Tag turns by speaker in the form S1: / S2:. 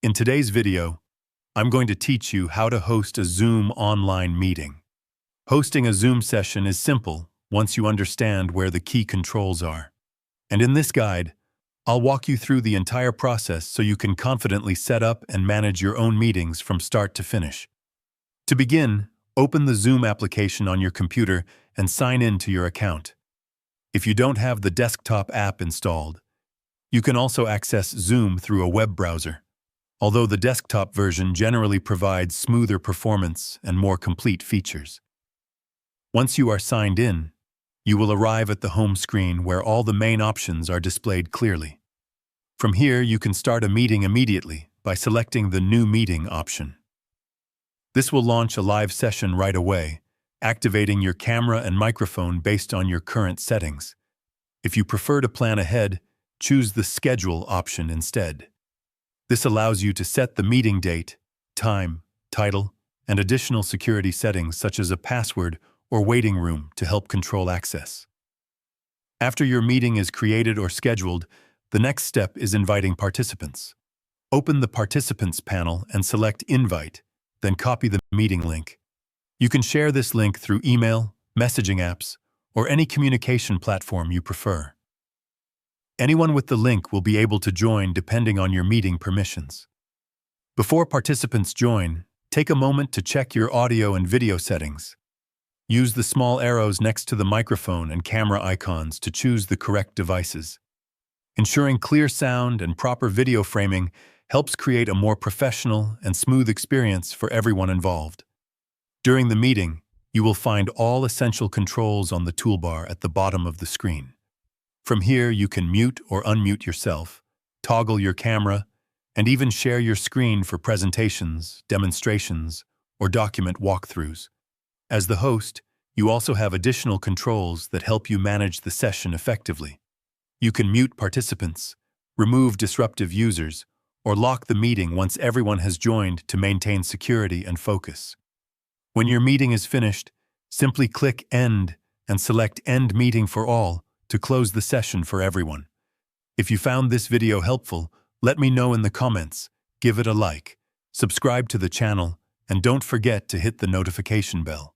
S1: In today's video, I'm going to teach you how to host a Zoom online meeting. Hosting a Zoom session is simple once you understand where the key controls are. And in this guide, I'll walk you through the entire process so you can confidently set up and manage your own meetings from start to finish. To begin, open the Zoom application on your computer and sign in to your account. If you don't have the desktop app installed, you can also access Zoom through a web browser, although the desktop version generally provides smoother performance and more complete features. Once you are signed in, you will arrive at the home screen where all the main options are displayed clearly. From here, you can start a meeting immediately by selecting the New Meeting option. This will launch a live session right away, activating your camera and microphone based on your current settings. If you prefer to plan ahead, choose the Schedule option instead. This allows you to set the meeting date, time, title, and additional security settings such as a password or waiting room to help control access. After your meeting is created or scheduled, the next step is inviting participants. Open the Participants panel and select Invite, then copy the meeting link. You can share this link through email, messaging apps, or any communication platform you prefer. Anyone with the link will be able to join depending on your meeting permissions. Before participants join, take a moment to check your audio and video settings. Use the small arrows next to the microphone and camera icons to choose the correct devices. Ensuring clear sound and proper video framing helps create a more professional and smooth experience for everyone involved. During the meeting, you will find all essential controls on the toolbar at the bottom of the screen. From here, you can mute or unmute yourself, toggle your camera, and even share your screen for presentations, demonstrations, or document walkthroughs. As the host, you also have additional controls that help you manage the session effectively. You can mute participants, remove disruptive users, or lock the meeting once everyone has joined to maintain security and focus. When your meeting is finished, simply click End and select End Meeting for All to close the session for everyone. If you found this video helpful, let me know in the comments, give it a like, subscribe to the channel, and don't forget to hit the notification bell.